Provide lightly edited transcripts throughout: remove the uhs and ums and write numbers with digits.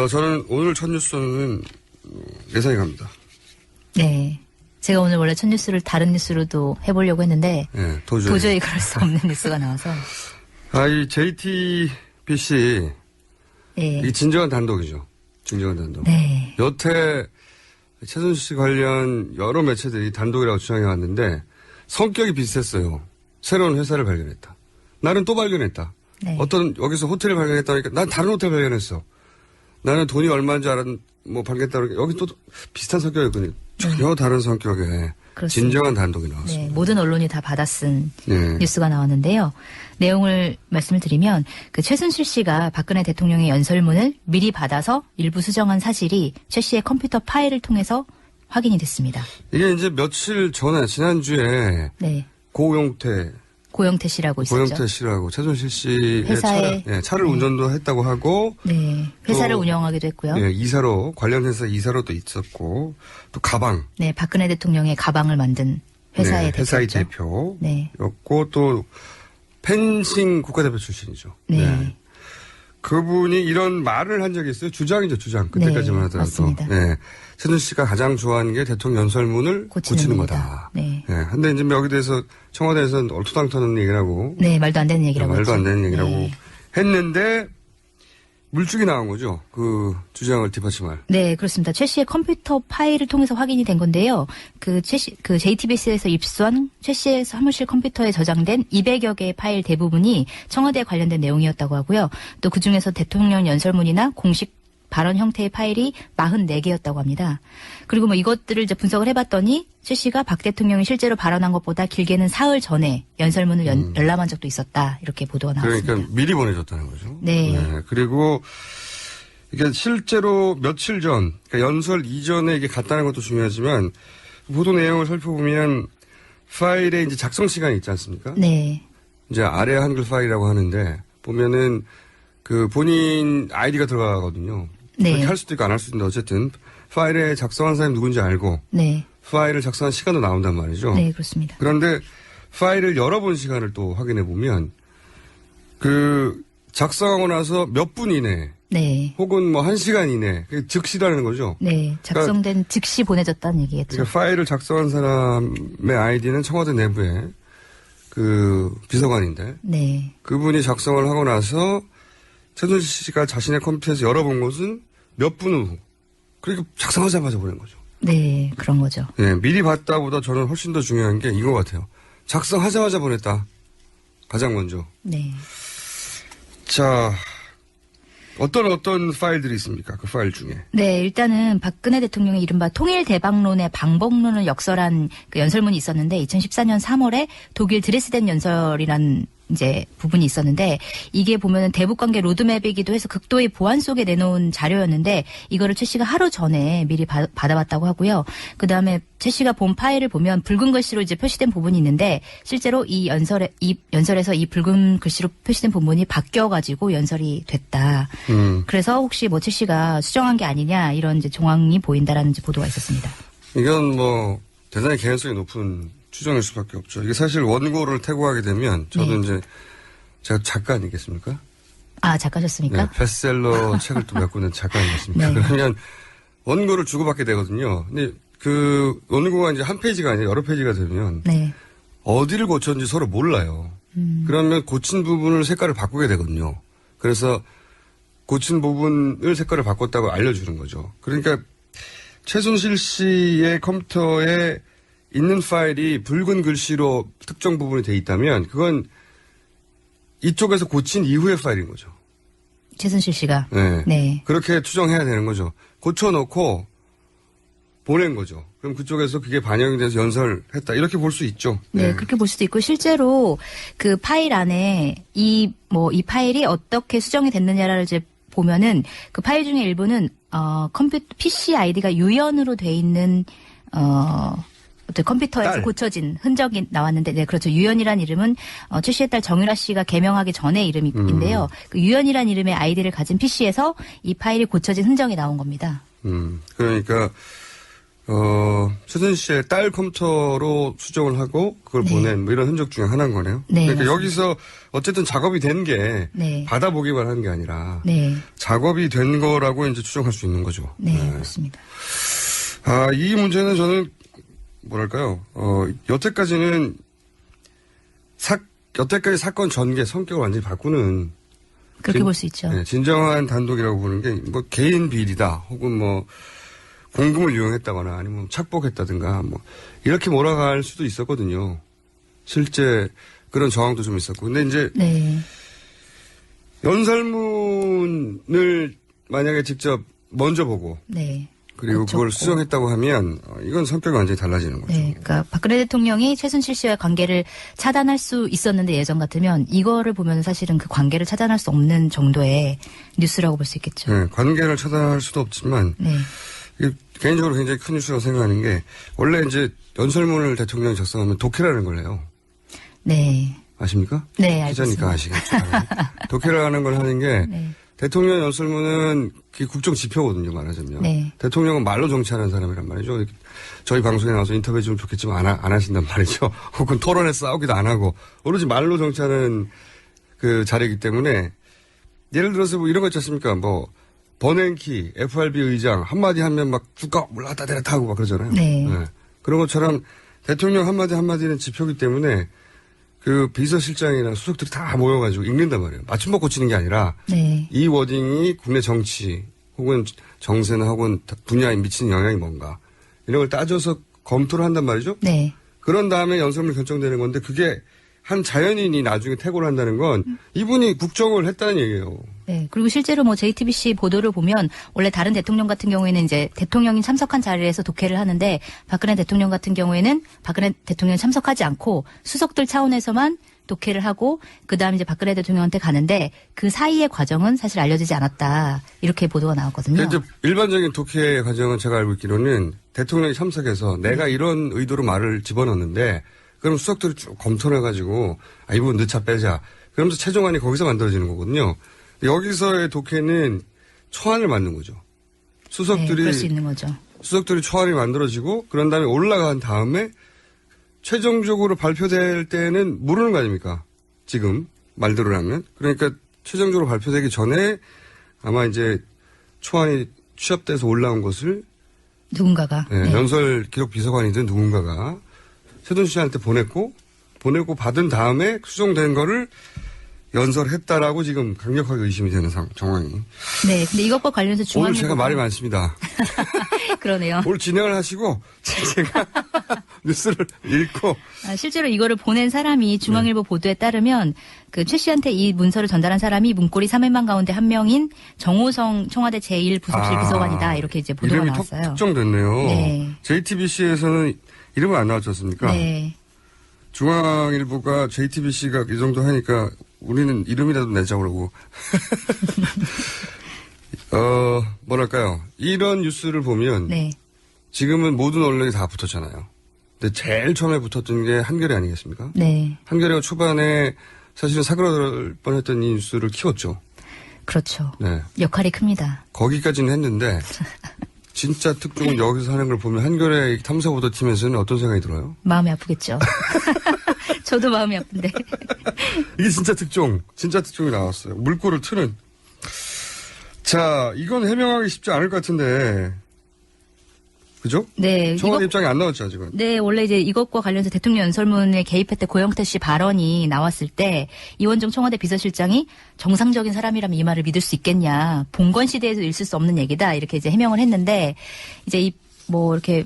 저는 오늘 첫 뉴스는 예상이 갑니다. 네. 제가 오늘 원래 첫 뉴스를 다른 뉴스로도 해보려고 했는데 네, 도저히 그럴 수 없는 뉴스가 나와서. 이 JTBC 네. 이 진정한 단독이죠. 진정한 단독. 네. 여태 최순실 씨 관련 여러 매체들이 단독이라고 주장해 왔는데 성격이 비슷했어요. 새로운 회사를 발견했다. 나는 또 발견했다. 네. 어떤 여기서 호텔을 발견했다니까 난 다른 호텔 발견했어. 나는 돈이 얼마인 줄 발견했다. 여기 또 비슷한 성격이었거든요. 전혀 다른 성격의 그렇습니다. 진정한 단독이 나왔습니다. 네, 모든 언론이 다 받아쓴 네. 뉴스가 나왔는데요. 내용을 말씀을 드리면 그 최순실 씨가 박근혜 대통령의 연설문을 미리 받아서 일부 수정한 사실이 최 씨의 컴퓨터 파일을 통해서 확인이 됐습니다. 이게 이제 며칠 전에 지난주에 네. 고용태 씨라고 있었죠. 고영태 씨라고 최순실 씨의 회사에 차를 운전도 했다고 하고 네, 회사를 운영하기도 했고요. 네, 이사로 관련 회사 이사로 또 있었고 또 가방. 네, 박근혜 대통령의 가방을 만든 회사의 네, 회사의 대표였고 네. 또 펜싱 국가대표 출신이죠. 네. 그분이 이런 말을 한 적이 있어요. 주장이죠, 주장. 그때까지만 네, 하더라도. 맞습니다. 네. 최순실 씨가 가장 좋아하는 게 대통령 연설문을 고치는 거다. 네. 네. 근데 이제 여기 대해서 청와대에서는 얼토당토는 얘기를 하고. 네, 말도 안 되는 얘기라고 말도 안 되는 얘기라고 네. 했는데 물증이 나온 거죠. 그 주장을 뒷받침할. 네, 그렇습니다. 최 씨의 컴퓨터 파일을 통해서 확인이 된 건데요. 그 JTBC에서 입수한 최 씨의 사무실 컴퓨터에 저장된 200여 개의 파일 대부분이 청와대에 관련된 내용이었다고 하고요. 또 그중에서 대통령 연설문이나 공식 발언 형태의 파일이 44개였다고 합니다. 그리고 뭐 이것들을 이제 분석을 해봤더니 최 씨가 박 대통령이 실제로 발언한 것보다 길게는 사흘 전에 연설문을 열람한 적도 있었다. 이렇게 보도가 나왔습니다. 그러니까 미리 보내줬다는 거죠. 네. 그리고 이게 실제로 며칠 전, 그러니까 연설 이전에 이게 갔다는 것도 중요하지만 보도 내용을 살펴보면 파일에 이제 작성 시간이 있지 않습니까? 네. 이제 아래 한글 파일이라고 하는데 보면은 그 본인 아이디가 들어가거든요. 네. 그렇게 할 수도 있고 안 할 수도 있는데 어쨌든 파일에 작성한 사람이 누군지 알고 네. 파일을 작성한 시간도 나온단 말이죠. 네, 그렇습니다. 그런데 파일을 열어본 시간을 또 확인해 보면 그 작성하고 나서 몇 분 이내 네. 혹은 뭐 1시간 이내 즉시라는 거죠. 네. 작성된 즉시 보내졌다는 얘기겠죠. 그러니까 파일을 작성한 사람의 아이디는 청와대 내부에 그 비서관인데 네. 그분이 작성을 하고 나서 최순실 씨가 자신의 컴퓨터에서 열어본 것은 몇 분 후. 그러니까 작성하자마자 보낸 거죠. 네, 그런 거죠. 네, 미리 봤다보다 저는 훨씬 더 중요한 게 이거 같아요. 작성하자마자 보냈다. 가장 먼저. 네. 자, 어떤 파일들이 있습니까? 그 파일 중에. 네, 일단은 박근혜 대통령의 이른바 통일대박론의 방법론을 역설한 그 연설문이 있었는데 2014년 3월에 독일 드레스덴 연설이란 이제 부분이 있었는데 이게 보면은 대북관계 로드맵이기도 해서 극도의 보안 속에 내놓은 자료였는데 이거를 최 씨가 하루 전에 미리 받아봤다고 하고요. 그다음에 최 씨가 본 파일을 보면 붉은 글씨로 이제 표시된 부분이 있는데 실제로 이 연설에서 이 붉은 글씨로 표시된 부분이 바뀌어가지고 연설이 됐다. 그래서 혹시 뭐 최 씨가 수정한 게 아니냐 이런 이제 정황이 보인다라는 이제 보도가 있었습니다. 이건 뭐 대단히 개연성이 높은 추정일 수밖에 없죠. 이게 사실 원고를 태고하게 되면 저도 네. 이제 제가 작가 아니겠습니까? 아, 작가셨습니까? 네, 베스트셀러 책을 또 갖고 있는 작가 아니겠습니까? 네. 그러면 원고를 주고받게 되거든요. 근데 그 원고가 이제 한 페이지가 아니라 여러 페이지가 되면 네. 어디를 고쳤는지 서로 몰라요. 그러면 고친 부분을 색깔을 바꾸게 되거든요. 그래서 고친 부분을 색깔을 바꿨다고 알려주는 거죠. 그러니까 최순실 씨의 컴퓨터에 있는 파일이 붉은 글씨로 특정 부분이 돼 있다면 그건 이쪽에서 고친 이후의 파일인 거죠. 최순실 씨가. 네. 네. 그렇게 추정해야 되는 거죠. 고쳐놓고 보낸 거죠. 그럼 그쪽에서 그게 반영이 돼서 연설했다. 이렇게 볼 수 있죠. 네, 그렇게 볼 수도 있고 실제로 그 파일 안에 이 파일이 어떻게 수정이 됐느냐를 이제 보면은 그 파일 중에 일부는 컴퓨터 PC 아이디가 유연으로 돼 있는 어떤 컴퓨터에서 딸. 고쳐진 흔적이 나왔는데, 네, 그렇죠. 유연이란 이름은 최 씨의 딸 정유라 씨가 개명하기 전의 이름인데요. 그 유연이란 이름의 아이디를 가진 PC에서 이 파일이 고쳐진 흔적이 나온 겁니다. 그러니까 최순실의 딸 컴퓨터로 수정을 하고 그걸 네. 보낸 뭐 이런 흔적 중에 하나인 거네요. 네, 그러니까 맞습니다. 여기서 어쨌든 작업이 된 게 네. 받아보기만 한 게 아니라 네. 작업이 된 거라고 이제 추정할 수 있는 거죠. 네, 그렇습니다. 이 문제는 저는 뭐랄까요? 여태까지는 여태까지 사건 전개 성격을 완전히 바꾸는 그렇게 볼 수 있죠. 네, 진정한 단독이라고 보는 게 뭐 개인 비리다 혹은 뭐 공금을 이용했다거나 아니면 착복했다든가 뭐 이렇게 몰아갈 수도 있었거든요. 실제 그런 정황도 좀 있었고. 근데 이제 네. 연설문을 만약에 직접 먼저 보고 네. 그리고 그걸 고쳤고. 수정했다고 하면 이건 성격이 완전히 달라지는 거죠. 네, 그러니까 박근혜 대통령이 최순실 씨와의 관계를 차단할 수 있었는데 예전 같으면 이거를 보면 사실은 그 관계를 차단할 수 없는 정도의 뉴스라고 볼 수 있겠죠. 네, 관계를 차단할 수도 없지만 네, 이게 개인적으로 굉장히 큰 뉴스라고 생각하는 게 원래 이제 연설문을 대통령이 작성하면 독해라는 걸 해요. 네, 아십니까? 네, 기자니까 알겠습니다. 아시겠죠. 독해라는 걸 하는 게 네, 대통령 연설문은 그게 국정 지표거든요, 말하자면. 네. 대통령은 말로 정치하는 사람이란 말이죠. 저희 방송에 나와서 인터뷰 좀 좋겠지만 안 하신단 말이죠. 혹은 토론에 싸우기도 안 하고 오로지 말로 정치하는 그 자리이기 때문에 예를 들어서 뭐 이런 거 있지 않습니까? 뭐 버냉키, FRB 의장 한마디 하면 막 쭉 올라갔다 내렸다 하고 막 그러잖아요. 네. 그런 것처럼 대통령 한마디는 지표기 때문에 그 비서실장이나 수석들이 다 모여가지고 읽는단 말이에요. 맞춤법 고치는 게 아니라 네, 이 워딩이 국내 정치 혹은 정세나 혹은 분야에 미치는 영향이 뭔가 이런 걸 따져서 검토를 한단 말이죠. 네, 그런 다음에 연설문이 결정되는 건데 그게 한 자연인이 나중에 퇴고를 한다는 건 이분이 국정을 했다는 얘기예요. 네. 그리고 실제로 뭐 JTBC 보도를 보면 원래 다른 대통령 같은 경우에는 이제 대통령이 참석한 자리에서 독해를 하는데 박근혜 대통령 같은 경우에는 박근혜 대통령이 참석하지 않고 수석들 차원에서만 독해를 하고 그다음에 이제 박근혜 대통령한테 가는데 그 사이의 과정은 사실 알려지지 않았다. 이렇게 보도가 나왔거든요. 이제 일반적인 독해 과정은 제가 알고 있기로는 대통령이 참석해서 내가 이런 의도로 말을 집어넣는데 그럼 수석들이 쭉 검토를 해가지고 이 부분 늦차 빼자. 그러면서 최종안이 거기서 만들어지는 거거든요. 여기서의 독해는 초안을 만든 거죠. 네, 수석들이 그럴 수 있는 거죠. 수석들이 초안이 만들어지고 그런 다음에 올라간 다음에 최종적으로 발표될 때는 모르는 거 아닙니까? 지금 말대로 하면. 그러니까 최종적으로 발표되기 전에 아마 이제 초안이 취합돼서 올라온 것을 누군가가. 네, 네. 연설 기록 비서관이든 누군가가 최순실 씨한테 보내고 받은 다음에 수정된 거를 연설했다라고 지금 강력하게 의심이 되는 정황이. 네. 근데 이것과 관련해서 오늘 제가 중앙일보가- 말이 많습니다. 그러네요. 오늘 진행을 하시고 제가 뉴스를 읽고 실제로 이거를 보낸 사람이 중앙일보 보도에 따르면 그 최 씨한테 이 문서를 전달한 사람이 문고리 3인방 가운데 한 명인 정호성 청와대 제1부속실 비서관이다. 이렇게 이제 보도가 이름이 나왔어요. 특정됐네요. 네. JTBC에서는 이름은 안 나왔지 않습니까? 네. 중앙일보가 JTBC가 이 정도 하니까 우리는 이름이라도 내자 그러고. 뭐랄까요. 이런 뉴스를 보면 네. 지금은 모든 언론이 다 붙었잖아요. 근데 제일 처음에 붙었던 게 한겨레 아니겠습니까? 네. 한겨레가 초반에 사실은 사그라들 뻔했던 이 뉴스를 키웠죠. 그렇죠. 네. 역할이 큽니다. 거기까지는 했는데 진짜 특종은 여기서 하는 걸 보면 한겨레 탐사보도 팀에서는 어떤 생각이 들어요? 마음이 아프겠죠. 저도 마음이 아픈데. 이게 진짜 특종이 나왔어요. 물꼬를 트는. 자, 이건 해명하기 쉽지 않을 것 같은데. 그죠? 네. 청와대 입장이 안 나왔죠, 아직은. 네, 원래 이제 이것과 관련해서 대통령 연설문에 개입했던 고영태 씨 발언이 나왔을 때 이원정 청와대 비서실장이 정상적인 사람이라면 이 말을 믿을 수 있겠냐. 봉건 시대에서 있을 수 없는 얘기다. 이렇게 이제 해명을 했는데 이제 이렇게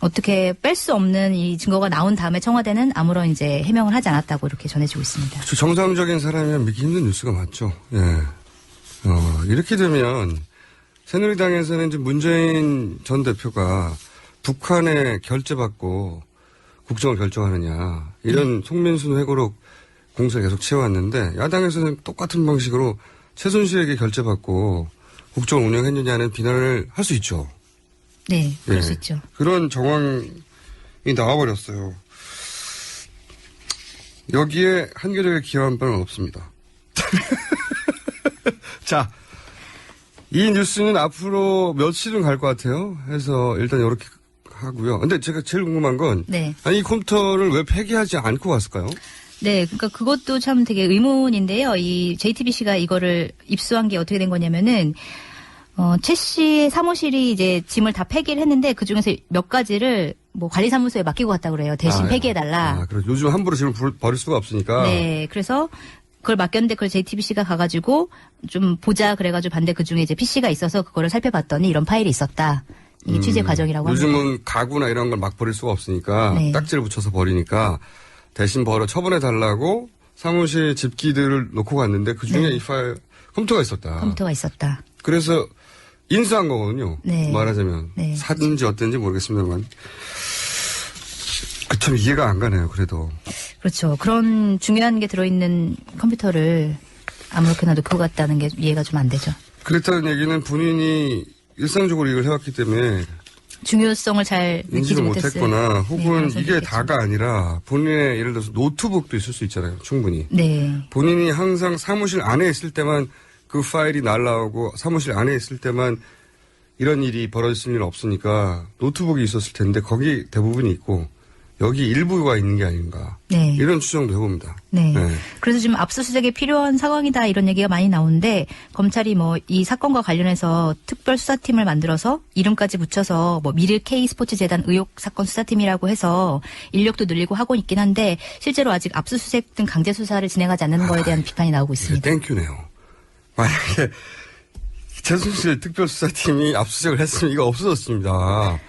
어떻게 뺄 수 없는 이 증거가 나온 다음에 청와대는 아무런 이제 해명을 하지 않았다고 이렇게 전해지고 있습니다. 정상적인 사람이면 믿기 힘든 뉴스가 많죠. 예. 이렇게 되면 새누리당에서는 이제 문재인 전 대표가 북한에 결재받고 국정을 결정하느냐 이런 송민순 회고록 공세를 계속 채워왔는데 야당에서는 똑같은 방식으로 최순실에게 결재받고 국정을 운영했느냐는 비난을 할 수 있죠. 네, 그럴 예. 수 있죠. 그런 정황이 나와버렸어요. 여기에 한겨레가 기여한 바는 없습니다. 자, 이 뉴스는 앞으로 며칠은 갈 것 같아요. 해서 일단 이렇게 하고요. 근데 제가 제일 궁금한 건 네. 아니 이 컴퓨터를 왜 폐기하지 않고 갔을까요? 네, 그러니까 그것도 참 되게 의문인데요. 이 JTBC가 이거를 입수한 게 어떻게 된 거냐면은 최 씨의 사무실이 이제 짐을 다 폐기를 했는데 그 중에서 몇 가지를 뭐 관리사무소에 맡기고 갔다 그래요. 대신 폐기해달라. 그래서 요즘 함부로 짐을 버릴 수가 없으니까. 네, 그래서 그걸 맡겼는데 그걸 JTBC가 가가지고 좀 보자 그래가지고 봤는데 그 중에 이제 PC가 있어서 그거를 살펴봤더니 이런 파일이 있었다. 이게 취재 과정이라고 합니다. 요즘은 가구나 이런 걸 막 버릴 수가 없으니까 네. 딱지를 붙여서 버리니까 대신 처분해 달라고 사무실 집기들을 놓고 갔는데 그 중에 네. 이 파일 컴퓨터가 있었다. 컴퓨터가 있었다. 그래서 인수한 거거든요. 네. 말하자면 네. 사든지 어떤지 모르겠습니다만 참 이해가 안 가네요. 그래도 그렇죠. 그런 중요한 게 들어있는 컴퓨터를 아무렇게나 놓고 갔다는 게 이해가 좀 안 되죠. 그랬다는 얘기는 본인이 일상적으로 이걸 해왔기 때문에 중요성을 잘 느끼지 인지를 못했어요. 못했거나 혹은 네, 이게 그렇겠죠. 다가 아니라 본인의 예를 들어서 노트북도 있을 수 있잖아요. 충분히. 네. 본인이 항상 사무실 안에 있을 때만 그 파일이 날라오고 사무실 안에 있을 때만 이런 일이 벌어질 일은 없으니까 노트북이 있었을 텐데 거기 대부분이 있고 여기 일부가 있는 게 아닌가. 네. 이런 추정도 해봅니다. 네. 네. 그래서 지금 압수수색이 필요한 상황이다 이런 얘기가 많이 나오는데 검찰이 뭐 이 사건과 관련해서 특별수사팀을 만들어서 이름까지 붙여서 뭐 미르 K스포츠재단 의혹 사건 수사팀이라고 해서 인력도 늘리고 하고 있긴 한데 실제로 아직 압수수색 등 강제 수사를 진행하지 않는 거에 대한 비판이 나오고 이게 있습니다. 땡큐네요. 만약에 최순실 특별수사팀이 압수수색을 했으면 이거 없어졌습니다.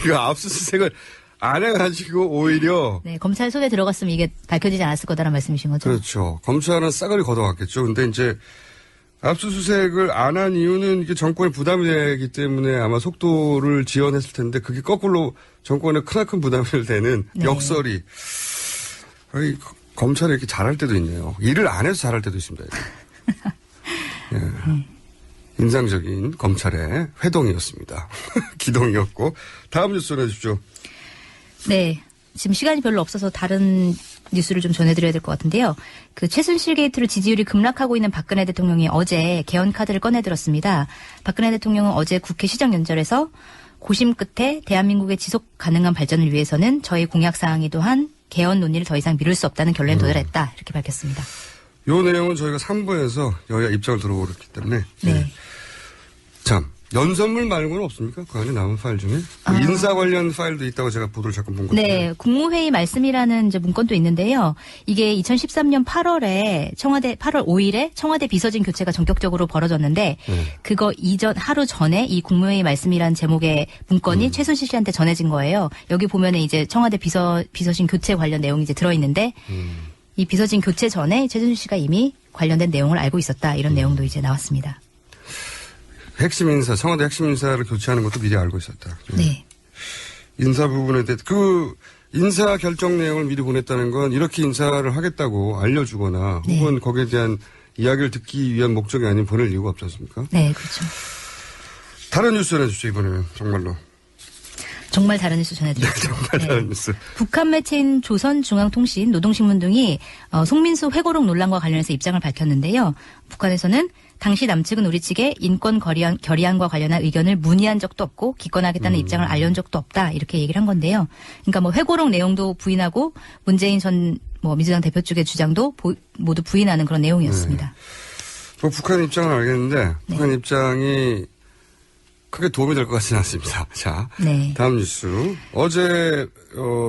이거 압수수색을 안 해가지고 오히려 네, 검찰 손에 들어갔으면 이게 밝혀지지 않았을 거다라는 말씀이신 거죠? 그렇죠. 검찰은 싸그리 걷어갔겠죠. 근데 이제 압수수색을 안 한 이유는 이게 정권에 부담이 되기 때문에 아마 속도를 지연했을 텐데 그게 거꾸로 정권에 크나큰 부담이 되는 네. 역설이 아니, 검찰이 이렇게 잘할 때도 있네요. 일을 안 해서 잘할 때도 있습니다. 예. 인상적인 검찰의 회동이었습니다. 기동이었고 다음 뉴스 전해주십시오. 네. 지금 시간이 별로 없어서 다른 뉴스를 좀 전해드려야 될 것 같은데요. 그 최순실 게이트로 지지율이 급락하고 있는 박근혜 대통령이 어제 개헌 카드를 꺼내들었습니다. 박근혜 대통령은 어제 국회 시정연설에서 고심 끝에 대한민국의 지속 가능한 발전을 위해서는 저희 공약사항이 또한 개헌 논의를 더 이상 미룰 수 없다는 결론에 도달했다. 이렇게 밝혔습니다. 이 내용은 저희가 3부에서 여야 입장을 들어보기 때문에 네. 참 연설문 말고는 없습니까? 그 안에 남은 파일 중에 인사 관련 파일도 있다고 제가 보도를 잠깐 본 것 같아요. 네, 국무회의 말씀이라는 이제 문건도 있는데요. 이게 2013년 8월에 8월 5일에 청와대 비서진 교체가 전격적으로 벌어졌는데 그거 이전 하루 전에 이 국무회의 말씀이라는 제목의 문건이 최순실 씨한테 전해진 거예요. 여기 보면은 이제 청와대 비서진 교체 관련 내용이 이제 들어 있는데 이 비서진 교체 전에 최순실 씨가 이미 관련된 내용을 알고 있었다. 이런 내용도 이제 나왔습니다. 핵심 인사, 청와대 핵심 인사를 교체하는 것도 미리 알고 있었다. 네. 인사 부분에 대해 그 인사 결정 내용을 미리 보냈다는 건 이렇게 인사를 하겠다고 알려주거나 네. 혹은 거기에 대한 이야기를 듣기 위한 목적이 아닌 보낼 이유가 없지 않습니까? 네, 그렇죠. 다른 뉴스 전해주십시오, 이번에는. 정말로. 정말 다른 뉴스 전해드릴게요. 정말 다른 뉴스. 북한 매체인 조선중앙통신, 노동신문 등이 송민수 회고록 논란과 관련해서 입장을 밝혔는데요. 북한에서는 당시 남측은 우리 측에 인권 결의안과 관련한 의견을 문의한 적도 없고 기권하겠다는 입장을 알려준 적도 없다. 이렇게 얘기를 한 건데요. 그러니까 뭐 회고록 내용도 부인하고 문재인 전 민주당 대표 측의 주장도 모두 부인하는 그런 내용이었습니다. 뭐 북한 입장은 알겠는데 북한 입장이 크게 도움이 될 것 같지는 않습니다. 자, 네. 다음 뉴스. 어제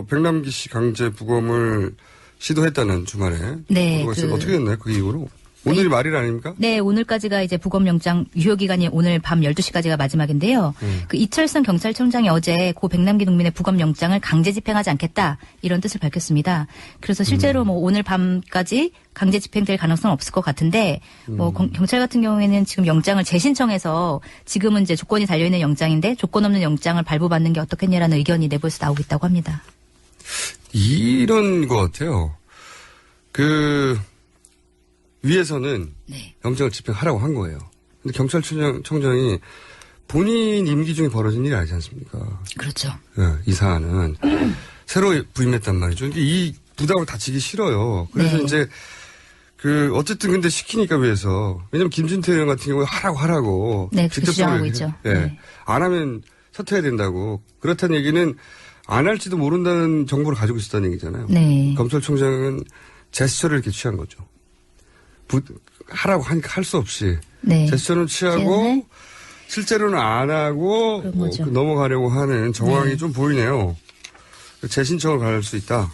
백남기 씨 강제 부검을 시도했다는 주말에. 네, 어떻게 됐나요? 그 이후로? 오늘이 말일 아닙니까? 네, 오늘까지가 이제 부검영장 유효기간이 오늘 밤 12시까지가 마지막인데요. 그 이철성 경찰청장이 어제 고 백남기 농민의 부검영장을 강제 집행하지 않겠다 이런 뜻을 밝혔습니다. 그래서 실제로 뭐 오늘 밤까지 강제 집행될 가능성은 없을 것 같은데 뭐 경찰 같은 경우에는 지금 영장을 재신청해서 지금은 이제 조건이 달려있는 영장인데 조건 없는 영장을 발부받는 게 어떻겠냐라는 의견이 내부에서 나오고 있다고 합니다. 이런 것 같아요. 위에서는 네. 영장을 집행하라고 한 거예요. 근데 경찰청장이 본인 임기 중에 벌어진 일이 아니지 않습니까? 그렇죠. 이 사안은 새로 부임했단 말이죠. 근데 이 부담을 다치기 싫어요. 그래서 네. 이제 어쨌든 근데 시키니까 위해서 왜냐면 김진태 의원 같은 경우에 하라고 네, 그렇게 주장하고 있죠. 예. 네. 안 하면 탓해야 된다고. 그렇다는 얘기는 안 할지도 모른다는 정보를 가지고 있었다는 얘기잖아요. 네. 검찰총장은 제스처를 이렇게 취한 거죠. 하라고 하니까 할 수 없이. 네. 제스처는 취하고 네. 실제로는 안 하고 그런 거죠. 넘어가려고 하는 정황이 네. 좀 보이네요. 재신청을 갈 수 있다.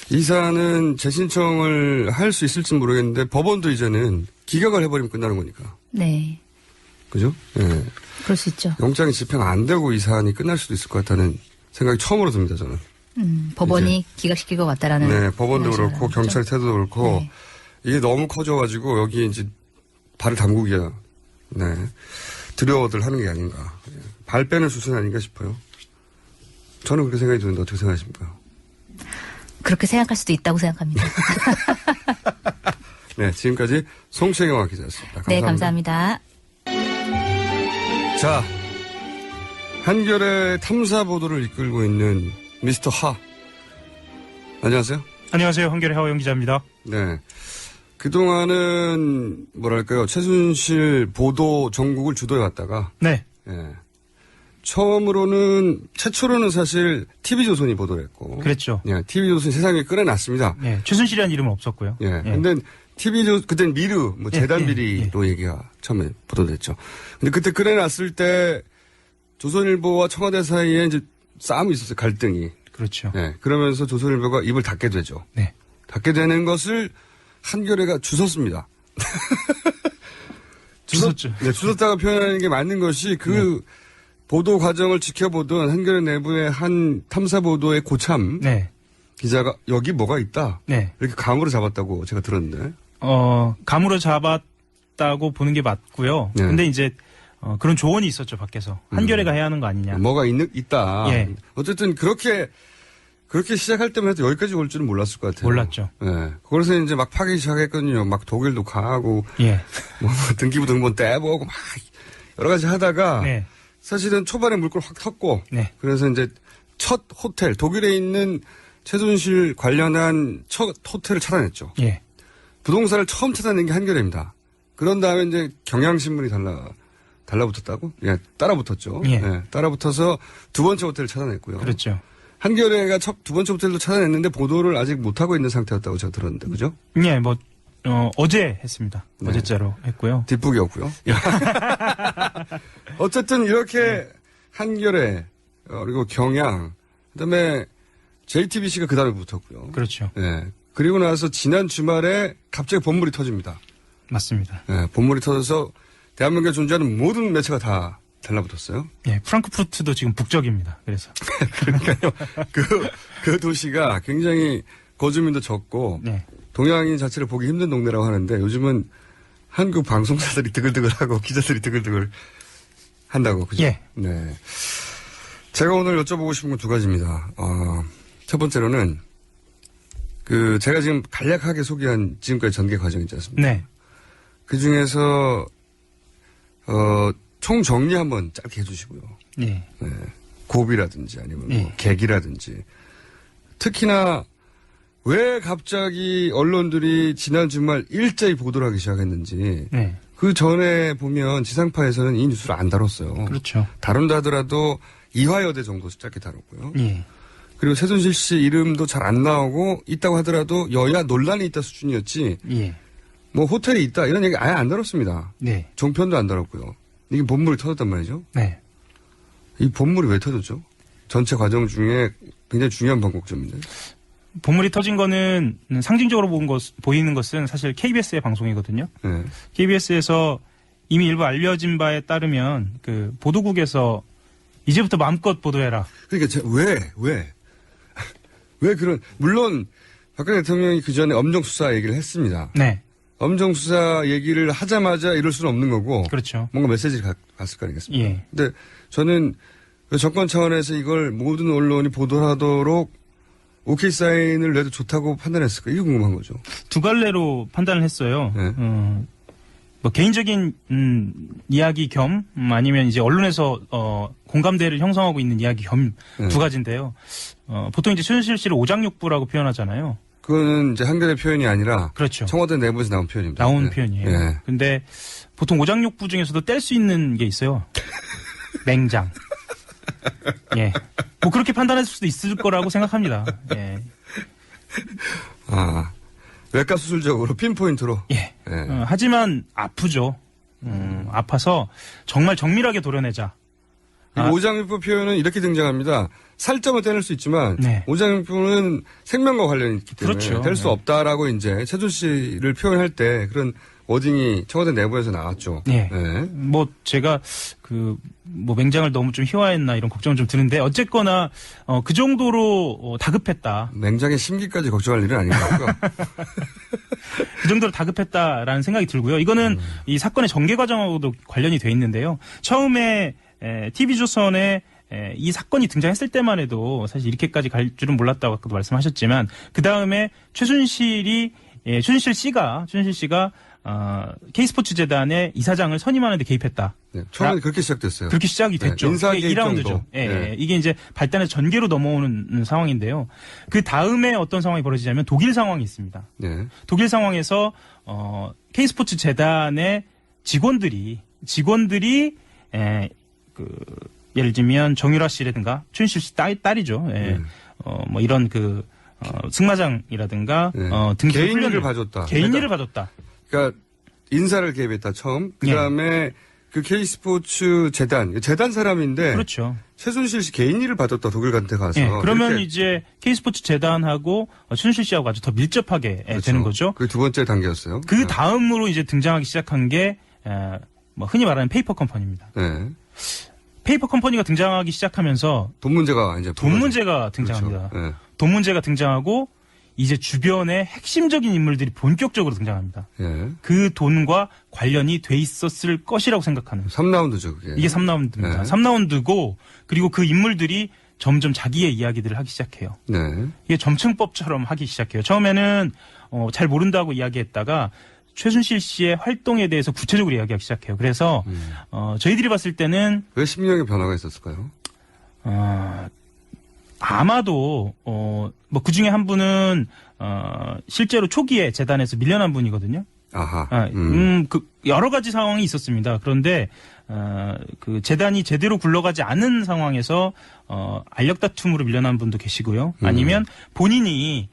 이 사안은 재신청을 할 수 있을지 모르겠는데 법원도 이제는 기각을 해버리면 끝나는 거니까. 네. 그죠? 예. 그럴 수 있죠. 영장이 집행 안 되고 이 사안이 끝날 수도 있을 것 같다는 생각이 처음으로 듭니다, 저는. 법원이 기각시킬 것 같다라는. 네, 법원도 생각이 그렇고 나죠. 경찰 태도도 그렇고 네. 이게 너무 커져가지고 여기 이제 발을 담그기가 네, 두려워들 하는 게 아닌가. 발 빼는 수순 아닌가 싶어요. 저는 그렇게 생각이 드는데 어떻게 생각하십니까? 그렇게 생각할 수도 있다고 생각합니다. 네, 지금까지 송채경화 기자였습니다. 감사합니다. 네, 감사합니다. 자, 한겨레 탐사 보도를 이끌고 있는 미스터 하. 안녕하세요. 안녕하세요. 한겨레 하호영 기자입니다. 네. 그동안은 뭐랄까요. 최순실 보도 전국을 주도해 왔다가 네. 예. 최초로는 사실 TV조선이 보도를 했고. 그랬죠. 예, TV조선이 세상에 끌어놨습니다. 네. 최순실이라는 이름은 없었고요. 예. 근데 그땐 미르, 예, 재단 예, 비리로 얘기가 처음에 보도됐죠. 근데 그때 끌어놨을 때 조선일보와 청와대 사이에 이제 싸움이 있었어요. 갈등이. 그렇죠. 예. 그러면서 조선일보가 입을 닫게 되죠. 네. 닫게 되는 것을 한겨레가 주웠습니다. 주웠죠. 네, 주웠다가 표현하는 게 맞는 것이 그 보도 과정을 지켜보던 한겨레 내부의 한 탐사 보도의 고참 네. 기자가 여기 뭐가 있다. 네. 이렇게 감으로 잡았다고 제가 들었는데. 감으로 잡았다고 보는 게 맞고요. 네. 근데 이제 그런 조언이 있었죠, 밖에서. 한겨레가 해야 하는 거 아니냐. 뭐가 있다. 예. 어쨌든 그렇게 시작할 때만 해도 여기까지 올 줄은 몰랐을 것 같아요. 몰랐죠. 예. 그래서 이제 막 파기 시작했거든요. 막 독일도 가고, 예. 뭐 등기부 등본 떼보고 막 여러 가지 하다가 네. 사실은 초반에 물꼬를 확 텄고 네. 그래서 이제 첫 호텔, 독일에 있는 최순실 관련한 첫 호텔을 찾아냈죠. 예. 부동산을 처음 찾아낸 게 한겨레입니다. 그런 다음에 이제 경향신문이 달라붙었다고? 예, 따라붙었죠. 예. 따라붙어서 두 번째 호텔을 찾아냈고요. 그렇죠. 한겨레가 두 번째 호텔도 찾아냈는데 보도를 아직 못하고 있는 상태였다고 제가 들었는데, 그죠? 예, 어제 했습니다. 네. 어제자로 했고요. 뒷북이었고요. 어쨌든 이렇게 한겨레, 그리고 경향, 그 다음에 JTBC가 그 다음에 붙었고요. 그렇죠. 예. 그리고 나서 지난 주말에 갑자기 본물이 터집니다. 맞습니다. 예, 본물이 터져서 대한민국에 존재하는 모든 매체가 다 달라붙었어요. 예, 프랑크푸르트도 지금 북적입니다. 그래서. 그러니까요. 그 도시가 굉장히 거주민도 적고, 네. 동양인 자체를 보기 힘든 동네라고 하는데 요즘은 한국 방송사들이 드글드글하고 기자들이 드글드글 한다고, 그죠? 예. 네. 제가 오늘 여쭤보고 싶은 건 두 가지입니다. 첫 번째로는, 제가 지금 간략하게 소개한 지금까지 전개 과정 있지 않습니까? 네. 그 중에서, 총 정리 한번 짧게 해주시고요. 예. 네. 고비라든지 아니면 뭐 예. 계기라든지. 특히나 왜 갑자기 언론들이 지난 주말 일제히 보도를 하기 시작했는지. 네. 그 전에 보면 지상파에서는 이 뉴스를 안 다뤘어요. 그렇죠. 다룬다 하더라도 이화여대 정도 짧게 다뤘고요. 예. 그리고 최순실 씨 이름도 잘 안 나오고 있다고 하더라도 여야 논란이 있다 수준이었지. 예. 뭐 호텔이 있다 이런 얘기 아예 안 다뤘습니다. 네. 종편도 안 다뤘고요. 이게 본물이 터졌단 말이죠. 네. 이 본물이 왜 터졌죠? 전체 과정 중에 굉장히 중요한 번곡점인데. 본물이 터진 거는 상징적으로 보이는 것은 사실 KBS의 방송이거든요. 네. KBS에서 이미 일부 알려진 바에 따르면 그 보도국에서 이제부터 마음껏 보도해라. 그러니까 왜 그런 물론 박근혜 대통령이 그 전에 엄정 수사 얘기를 했습니다. 네. 엄정 수사 얘기를 하자마자 이럴 수는 없는 거고. 그렇죠. 뭔가 메시지를 갔을 거 아니겠습니까? 예. 근데 저는 정권 차원에서 이걸 모든 언론이 보도하도록 오케이 사인을 내도 좋다고 판단했을까? 이게 궁금한 거죠. 두 갈래로 판단을 했어요. 네. 뭐 개인적인 이야기 겸 아니면 이제 언론에서 공감대를 형성하고 있는 이야기 겸 두 가지인데요. 보통 이제 최순실 씨를 오장육부라고 표현하잖아요. 그거는 이제 한겨레 표현이 아니라 그렇죠. 청와대 내부에서 나온 표현입니다. 나온 네. 표현이에요. 네. 근데 보통 오장육부 중에서도 뗄 수 있는 게 있어요. 맹장. 예. 뭐 그렇게 판단했을 수도 있을 거라고 생각합니다. 예. 아, 외과 수술적으로 핀포인트로. 예. 예. 하지만 아프죠. 아파서 정말 정밀하게 도려내자. 이 오장육부 표현은 이렇게 등장합니다. 살점을 떼낼 수 있지만 네. 오장육부는 생명과 관련이 있기 때문에 그렇죠. 뗄 수 네. 없다라고 이제 최순실을 표현할 때 그런 워딩이 청와대 내부에서 나왔죠. 예. 네. 뭐 제가 뭐 맹장을 너무 좀 희화했나 이런 걱정은 좀 드는데 어쨌거나 그 정도로 다급했다. 맹장의 심기까지 걱정할 일은 아닌 것 같고요. 그 정도로 다급했다라는 생각이 들고요. 이거는 이 사건의 전개 과정하고도 관련이 돼 있는데요. 처음에 TV조선에 이 사건이 등장했을 때만 해도 사실 이렇게까지 갈 줄은 몰랐다고 아까도 말씀하셨지만 그 다음에 최순실 씨가 K스포츠 재단의 이사장을 선임하는 데 개입했다. 네, 처음에 그렇게 시작됐어요. 그렇게 시작이 됐죠. 네, 인사 개입 2라운드죠. 정도. 예, 네. 이게 이제 발단해서 전개로 넘어오는 상황인데요. 그 다음에 어떤 상황이 벌어지냐면 독일 상황이 있습니다. 네. 독일 상황에서 K스포츠 재단의 직원들이 예를 들면 정유라 씨라든가 최순실 씨 딸이죠. 예. 뭐 이런 승마장이라든가 네. 등기 개인일을 봐줬다. 개인일을 봐줬다. 그러니까 인사를 개입했다 처음. 그다음에 그 K스포츠 재단 사람인데 그렇죠. 최순실 씨 개인일을 받았다 독일 같은 데 가서. 예, 그러면 이렇게. 이제 K스포츠 재단하고 최순실 씨하고 아주 더 밀접하게 그렇죠. 되는 거죠. 그게 두 번째 단계였어요. 그 다음으로 이제 등장하기 시작한 게 뭐 흔히 말하는 페이퍼 컴퍼니입니다. 네. 페이퍼 컴퍼니가 등장하기 시작하면서 돈 문제가 이제 돈 문제가 등장합니다. 그렇죠. 네. 돈 문제가 등장하고 이제 주변에 핵심적인 인물들이 본격적으로 등장합니다. 예. 그 돈과 관련이 돼 있었을 것이라고 생각하는. 3라운드죠, 그게. 이게 3라운드입니다. 네. 3라운드고 그리고 그 인물들이 점점 자기의 이야기들을 하기 시작해요. 네. 이게 점층법처럼 하기 시작해요. 처음에는 잘 모른다고 이야기했다가 최순실 씨의 활동에 대해서 구체적으로 이야기하기 시작해요. 그래서 저희들이 봤을 때는 왜 심경의 변화가 있었을까요? 아마도 뭐 그 중에 한 분은 실제로 초기에 재단에서 밀려난 분이거든요. 아하. 그 여러 가지 상황이 있었습니다. 그런데 그 재단이 제대로 굴러가지 않은 상황에서 알력 다툼으로 밀려난 분도 계시고요. 아니면 본인이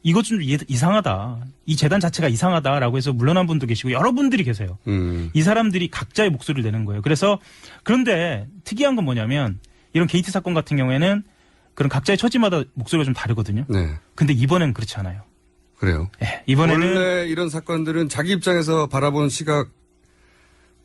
이것 좀 이상하다. 이 재단 자체가 이상하다라고 해서 물러난 분도 계시고 여러 분들이 계세요. 이 사람들이 각자의 목소리를 내는 거예요. 그래서 그런데 특이한 건 뭐냐면 이런 게이트 사건 같은 경우에는 그런 각자의 처지마다 목소리가 좀 다르거든요. 네. 근데 이번엔 그렇지 않아요. 그래요. 네, 이번에는 원래 이런 사건들은 자기 입장에서 바라보는 시각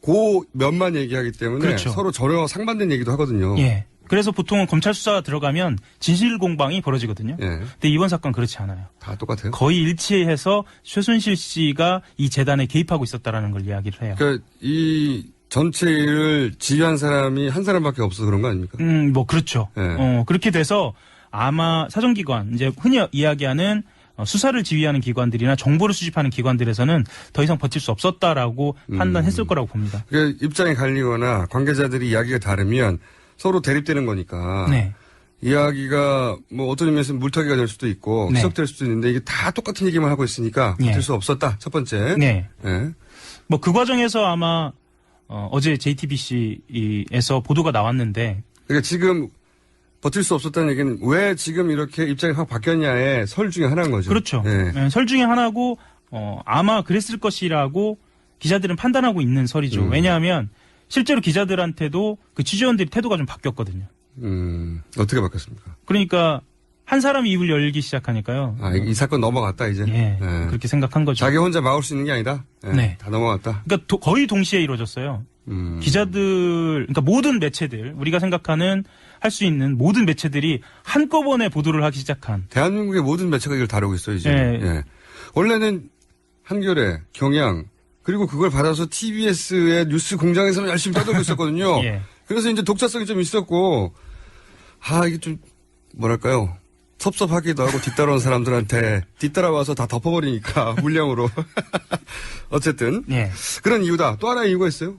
그 면만 얘기하기 때문에 그렇죠. 서로 전혀 상반된 얘기도 하거든요. 예. 그래서 보통은 검찰 수사가 들어가면 진실 공방이 벌어지거든요. 예. 근데 이번 사건 그렇지 않아요. 다 똑같아요. 거의 일치해서 최순실 씨가 이 재단에 개입하고 있었다라는 걸 이야기를 해요. 그러니까 이 전체 일을 지휘한 사람이 한 사람밖에 없어서 그런 거 아닙니까? 뭐 그렇죠. 네. 그렇게 돼서 아마 사정기관 이제 흔히 이야기하는 수사를 지휘하는 기관들이나 정보를 수집하는 기관들에서는 더 이상 버틸 수 없었다라고 판단했을 거라고 봅니다. 그러니까 입장이 갈리거나 관계자들이 이야기가 다르면 서로 대립되는 거니까. 네. 이야기가 뭐 어떤 의미에서 물타기가 될 수도 있고 네. 지적될 수도 있는데 이게 다 똑같은 얘기만 하고 있으니까 버틸 네. 수 없었다. 첫 번째. 네. 예. 뭐 그 과정에서 아마 어제 JTBC에서 보도가 나왔는데 그러니까 지금 버틸 수 없었다는 얘기는 왜 지금 이렇게 입장이 확 바뀌었냐의 설 중에 하나인 거죠. 그렇죠. 예. 설 중에 하나고 아마 그랬을 것이라고 기자들은 판단하고 있는 설이죠. 왜냐하면 실제로 기자들한테도 그 취재원들이 태도가 좀 바뀌었거든요. 어떻게 바뀌었습니까? 그러니까 한 사람이 입을 열기 시작하니까 아, 이 사건 넘어갔다 이제. 예, 예. 그렇게 생각한 거죠. 자기 혼자 막을 수 있는 게 아니다. 예. 네. 다 넘어갔다. 그러니까 거의 동시에 이루어졌어요. 기자들, 그러니까 모든 매체들, 우리가 생각하는 할 수 있는 모든 매체들이 한꺼번에 보도를 하기 시작한. 대한민국의 모든 매체가 이걸 다루고 있어요 이제. 예. 예. 원래는 한겨레, 경향 그리고 그걸 받아서 TBS의 뉴스 공장에서는 열심히 떠들고 있었거든요. 예. 그래서 이제 독자성이 좀 있었고, 이게 좀 뭐랄까요? 섭섭하기도 하고 뒤따라온 사람들한테 뒤따라와서 다 덮어버리니까 물량으로. 어쨌든 예. 그런 이유다. 또 하나의 이유가 있어요.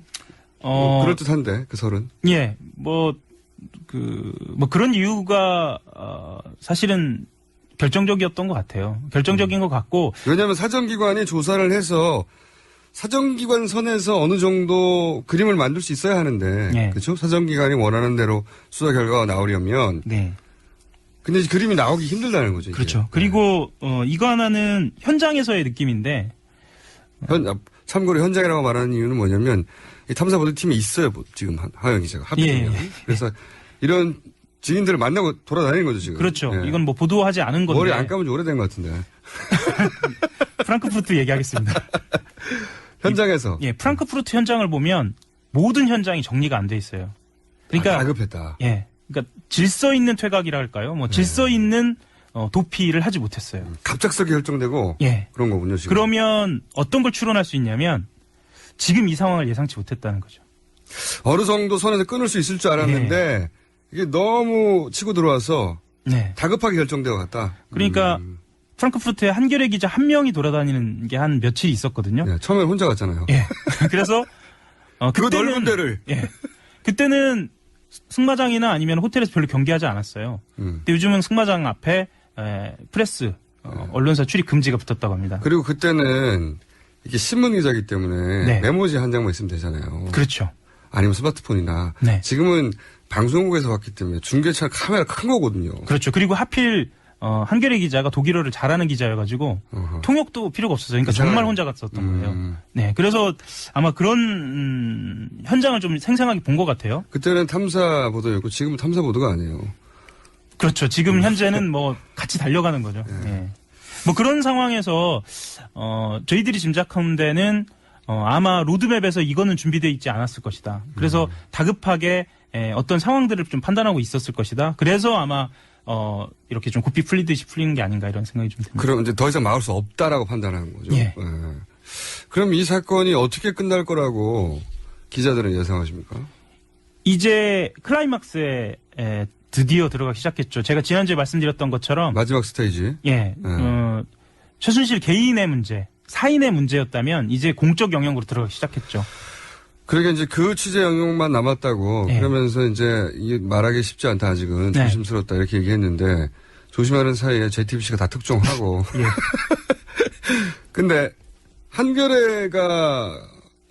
그럴듯한데 그 설은. 예. 뭐 그런 이유가 사실은 결정적이었던 것 같아요. 결정적인 것 같고. 왜냐하면 사정기관이 조사를 해서 사정기관 선에서 어느 정도 그림을 만들 수 있어야 하는데, 네. 그렇죠? 사정기관이 원하는 대로 수사 결과가 나오려면, 네. 근데 그림이 나오기 힘들다는 거죠. 이게. 그렇죠. 그리고 이거 하나는 현장에서의 느낌인데 참고로 현장이라고 말하는 이유는 뭐냐면 이 탐사보도 팀이 있어요. 지금 하영 기자가 하필이면. 예. 그래서 이런 증인들을 만나고 돌아다니는 거죠 지금. 그렇죠. 예. 이건 뭐 보도하지 않은 건데. 머리 안 감은 지 오래된 것 같은데. 프랑크푸르트 얘기하겠습니다. 현장에서. 예, 프랑크푸르트 현장을 보면 모든 현장이 정리가 안 돼 있어요. 그러니까 다급했다. 예, 그러니까 질서 있는 퇴각이라 할까요? 뭐 질서 있는 도피를 하지 못했어요. 갑작스럽게 결정되고 예. 그런 거군요 지금. 그러면 어떤 걸 추론할 수 있냐면 지금 이 상황을 예상치 못했다는 거죠. 어느 정도 선에서 끊을 수 있을 줄 알았는데 이게 너무 치고 들어와서 네. 다급하게 결정되어 갔다. 그러니까 프랑크푸르트에 한겨레 기자 한 명이 돌아다니는 게 한 며칠 있었거든요. 예, 처음에 혼자 갔잖아요. 예. 그래서 그 그때는 넓은 데를. 예. 그때는 승마장이나 아니면 호텔에서 별로 경계하지 않았어요. 근데 요즘은 승마장 앞에 프레스 언론사 출입 금지가 붙었다고 합니다. 그리고 그때는 이게 신문 기자이기 때문에 네. 메모지 한 장만 있으면 되잖아요. 그렇죠. 아니면 스마트폰이나. 네. 지금은 방송국에서 왔기 때문에 중계차 카메라 큰 거거든요. 그렇죠. 그리고 하필 한겨레 기자가 독일어를 잘하는 기자여가지고 통역도 필요가 없었어요. 그러니까 정말 혼자 갔었던 거예요. 네, 그래서 아마 그런 현장을 좀 생생하게 본 것 같아요. 그때는 탐사 보도였고 지금은 탐사 보도가 아니에요. 그렇죠. 지금 현재는 뭐 같이 달려가는 거죠. 네. 뭐 그런 상황에서 저희들이 짐작한 데는 아마 로드맵에서 이거는 준비되어 있지 않았을 것이다. 그래서 다급하게 어떤 상황들을 좀 판단하고 있었을 것이다. 그래서 아마 이렇게 좀 고삐 풀리듯이 풀리는 게 아닌가 이런 생각이 좀 듭니다. 그럼 이제 더 이상 막을 수 없다라고 판단하는 거죠. 예. 그럼 이 사건이 어떻게 끝날 거라고 기자들은 예상하십니까? 이제 클라이막스에 드디어 들어가기 시작했죠. 제가 지난주에 말씀드렸던 것처럼 마지막 스테이지. 예, 최순실 개인의 문제, 사인의 문제였다면 이제 공적 영역으로 들어가기 시작했죠. 그러니까 이제 그 취재 영역만 남았다고 예. 그러면서 이제 이게 말하기 쉽지 않다 아직은 네. 조심스럽다 이렇게 얘기했는데 조심하는 사이에 JTBC가 다 특종하고. 예. 근데 한겨레가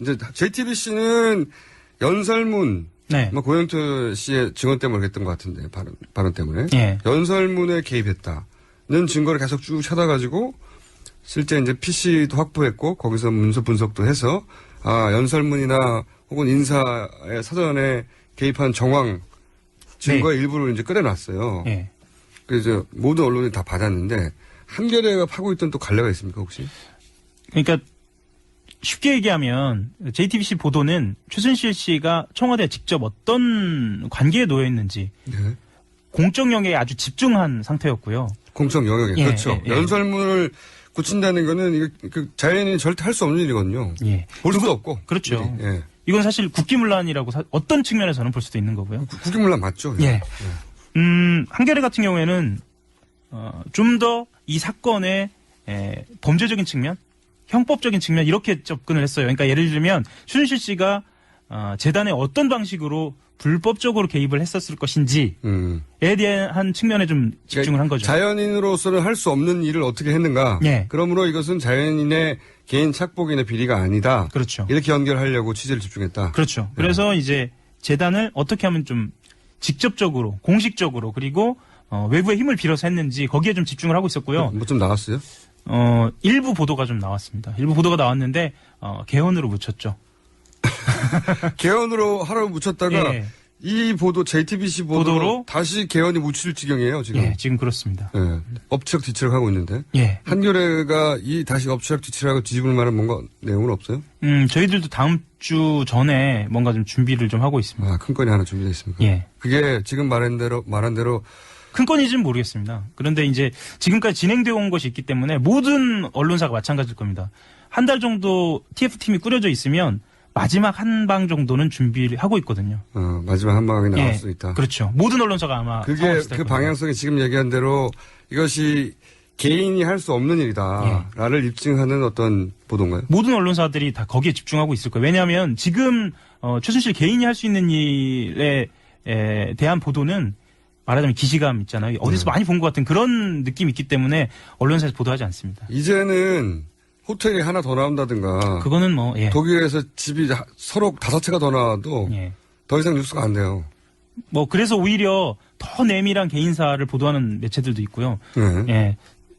이제 JTBC는 연설문 네. 뭐 고영태 씨의 증언 때문에 그랬던 것 같은데 발언 때문에 예. 연설문에 개입했다는 증거를 계속 쭉 찾아가지고 실제 이제 PC도 확보했고 거기서 문서 분석도 해서 연설문이나 혹은 인사의 사전에 개입한 정황 증거의 일부를 이제 꺼내놨어요. 예. 그래서 모든 언론이 다 받았는데 한겨레가 파고 있던 또 갈래가 있습니까 혹시? 그러니까 쉽게 얘기하면 JTBC 보도는 최순실 씨가 청와대에 직접 어떤 관계에 놓여 있는지 네. 공적 영역에 아주 집중한 상태였고요. 공적 영역에 예, 그렇죠. 예, 예. 연설문을 고친다는 거는 이게 그 자연인이 절대 할 수 없는 일이거든요. 예. 볼 수도 없고. 그렇죠. 미리. 예. 이건 사실 국기문란이라고 어떤 측면에서는 볼 수도 있는 거고요. 국기문란 맞죠? 예. 한겨레 같은 경우에는 좀 더 이 사건의 범죄적인 측면, 형법적인 측면 이렇게 접근을 했어요. 그러니까 예를 들면 최순실 씨가 재단에 어떤 방식으로 불법적으로 개입을 했었을 것인지에 대한 측면에 좀 집중을 한 거죠. 자연인으로서는 할 수 없는 일을 어떻게 했는가. 예. 그러므로 이것은 자연인의 개인 착복인의 비리가 아니다. 그렇죠. 이렇게 연결하려고 취재를 집중했다. 그렇죠. 그래서 이제 재단을 어떻게 하면 좀 직접적으로, 공식적으로 그리고 외부의 힘을 빌어서 했는지 거기에 좀 집중을 하고 있었고요. 뭐 좀 나왔어요? 일부 보도가 좀 나왔습니다. 일부 보도가 나왔는데 개헌으로 묻혔죠. 개헌으로 하루 묻혔다가 예. 이 보도 JTBC 보도로 다시 개헌이 묻힐 지경이에요 지금. 예, 지금 그렇습니다. 예. 엎치락 뒤치락 하고 있는데. 예. 한겨레가 이 다시 엎치락 뒤치락하고 뒤집을 만한 뭔가 내용은 없어요? 저희들도 다음 주 전에 뭔가 좀 준비를 좀 하고 있습니다. 큰 건이 하나 준비되어 있습니까? 예. 그게 지금 말한 대로 큰 건인지는 모르겠습니다. 그런데 이제 지금까지 진행되어 온 것이 있기 때문에 모든 언론사가 마찬가지일 겁니다. 한 달 정도 TF팀이 꾸려져 있으면 마지막 한 방 정도는 준비를 하고 있거든요. 마지막 한 방이 나올 예, 수 있다. 그렇죠. 모든 언론사가 아마 그게 상황 비슷할 그 겁니다. 방향성이 지금 얘기한 대로 이것이 개인이 할 수 없는 일이다라를 입증하는 어떤 보도인가요? 모든 언론사들이 다 거기에 집중하고 있을 거예요. 왜냐하면 지금 최순실 개인이 할 수 있는 일에 대한 보도는 말하자면 기시감 있잖아요. 어디서 많이 본 것 같은 그런 느낌이 있기 때문에 언론사에서 보도하지 않습니다. 이제는 호텔이 하나 더 나온다든가 그거는 뭐 예. 독일에서 집이 서로 5채가 더 나와도 예. 더 이상 뉴스가 안 돼요. 뭐 그래서 오히려 더 내밀한 개인사를 보도하는 매체들도 있고요. 네. 예.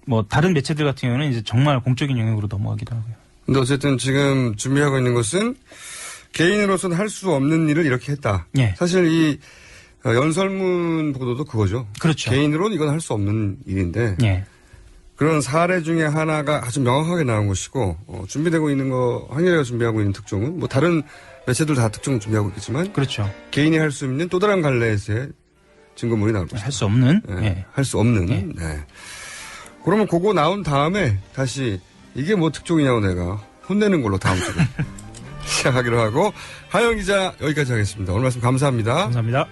뭐 다른 매체들 같은 경우는 이제 정말 공적인 영역으로 넘어가기도 하고요. 근데 어쨌든 지금 준비하고 있는 것은 개인으로서는 할 수 없는 일을 이렇게 했다. 예. 사실 이 연설문 보도도 그거죠. 그렇죠. 개인으로는 이건 할 수 없는 일인데 예. 그런 사례 중에 하나가 아주 명확하게 나온 것이고 준비되고 있는 거 한겨레가 준비하고 있는 특종은 뭐 다른 매체들 다 특종 준비하고 있겠지만 그렇죠. 개인이 할 수 있는 또 다른 갈래에서의 증거물이 나올 것이다. 할 수 없는. 네. 예. 할 수 없는. 예. 네. 그러면 그거 나온 다음에 다시 이게 뭐 특종이냐고 내가 혼내는 걸로 다음 주에 시작하기로 하고 하영 기자 여기까지 하겠습니다. 오늘 말씀 감사합니다. 감사합니다.